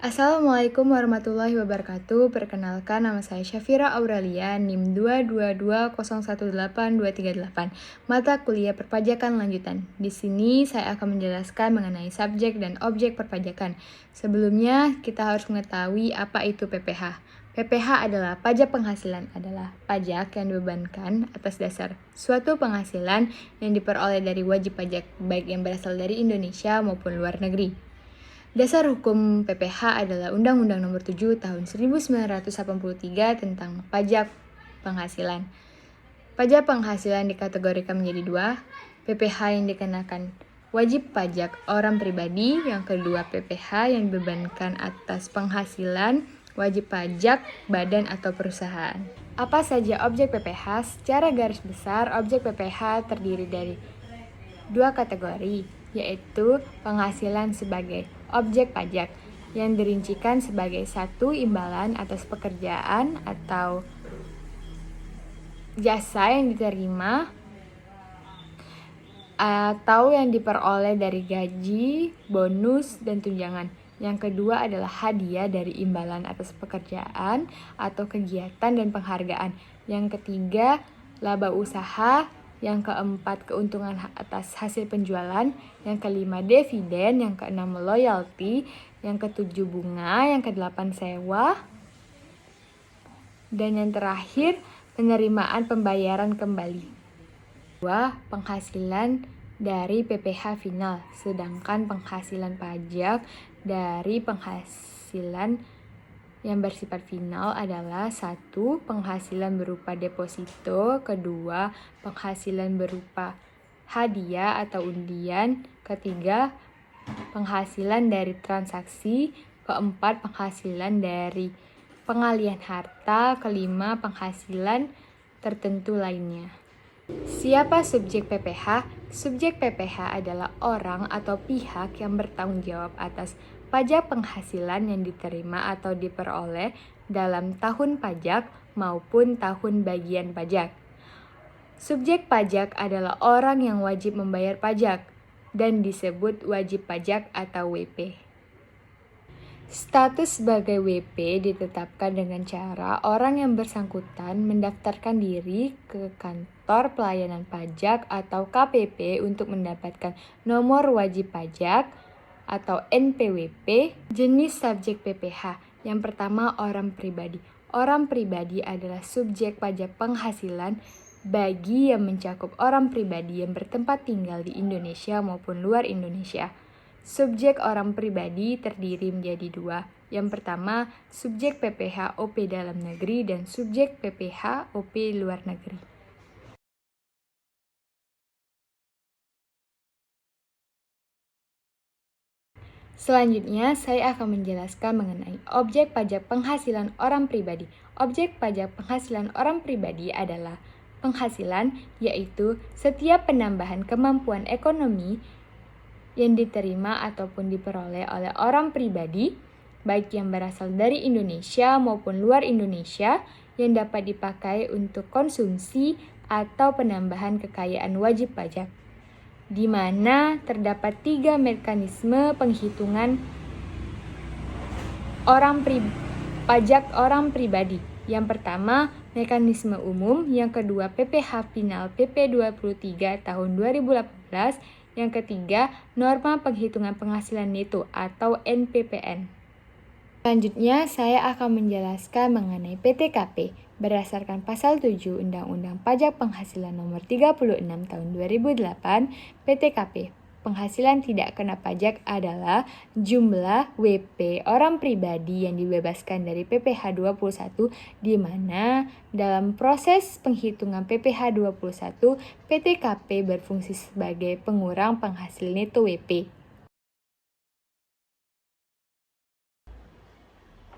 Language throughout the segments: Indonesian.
Assalamualaikum warahmatullahi wabarakatuh. Perkenalkan, nama saya Syafira Aurelia, NIM 222018238, mata kuliah perpajakan lanjutan. Di sini saya akan menjelaskan mengenai subjek dan objek perpajakan. Sebelumnya, kita harus mengetahui apa itu PPh. PPh adalah pajak penghasilan, adalah pajak yang dibebankan atas dasar suatu penghasilan yang diperoleh dari wajib pajak, baik yang berasal dari Indonesia maupun luar negeri. Dasar hukum PPh adalah Undang-Undang Nomor 7 Tahun 1983 tentang pajak penghasilan. Pajak penghasilan dikategorikan menjadi dua, PPh yang dikenakan wajib pajak orang pribadi, yang kedua PPh yang dibebankan atas penghasilan wajib pajak badan atau perusahaan. Apa saja objek PPh? Secara garis besar, objek PPh terdiri dari dua kategori, yaitu penghasilan sebagai objek pajak yang dirincikan sebagai satu imbalan atas pekerjaan atau jasa yang diterima atau yang diperoleh dari gaji, bonus, dan tunjangan. Yang kedua adalah hadiah dari imbalan atas pekerjaan atau kegiatan dan penghargaan. Yang ketiga, laba usaha. Yang keempat, keuntungan atas hasil penjualan. Yang kelima, dividen. Yang keenam, loyalty. Yang ketujuh, bunga. Yang kedelapan, sewa. Dan yang terakhir, penerimaan pembayaran kembali. Dua, penghasilan dari PPh final, sedangkan penghasilan pajak dari penghasilan yang bersifat final adalah satu, penghasilan berupa deposito, kedua, penghasilan berupa hadiah atau undian, ketiga, penghasilan dari transaksi, keempat, penghasilan dari pengalihan harta, kelima, penghasilan tertentu lainnya. Siapa subjek PPh? Subjek PPh adalah orang atau pihak yang bertanggung jawab atas pajak penghasilan yang diterima atau diperoleh dalam tahun pajak maupun tahun bagian pajak. Subjek pajak adalah orang yang wajib membayar pajak dan disebut wajib pajak atau WP. Status sebagai WP ditetapkan dengan cara orang yang bersangkutan mendaftarkan diri ke kantor pelayanan pajak atau KPP untuk mendapatkan nomor wajib pajak atau NPWP. Jenis subjek PPh. Yang pertama, orang pribadi. Orang pribadi adalah subjek pajak penghasilan bagi yang mencakup orang pribadi yang bertempat tinggal di Indonesia maupun luar Indonesia. Subjek orang pribadi terdiri menjadi dua. Yang pertama, subjek PPh OP dalam negeri dan subjek PPh OP luar negeri. Selanjutnya, saya akan menjelaskan mengenai objek pajak penghasilan orang pribadi. Objek pajak penghasilan orang pribadi adalah penghasilan, yaitu setiap penambahan kemampuan ekonomi yang diterima ataupun diperoleh oleh orang pribadi, baik yang berasal dari Indonesia maupun luar Indonesia, yang dapat dipakai untuk konsumsi atau penambahan kekayaan wajib pajak, di mana terdapat 3 mekanisme penghitungan pajak orang pribadi. Yang pertama, mekanisme umum, yang kedua PPh final PP 23 tahun 2018, yang ketiga, norma penghitungan penghasilan neto atau NPPN. Selanjutnya, saya akan menjelaskan mengenai PTKP berdasarkan pasal 7 Undang-Undang Pajak Penghasilan Nomor 36 Tahun 2008. PTKP, penghasilan tidak kena pajak adalah jumlah WP orang pribadi yang dibebaskan dari PPh 21, di mana dalam proses penghitungan PPh 21, PTKP berfungsi sebagai pengurang penghasil neto WP.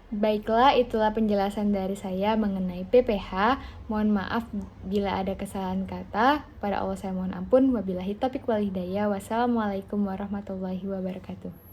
Baiklah, itulah penjelasan dari saya mengenai PPh. Mohon maaf bila ada kesalahan kata. Pada Allah saya mohon ampun. Wabillahi taufiq wal hidayah. Wassalamualaikum warahmatullahi wabarakatuh.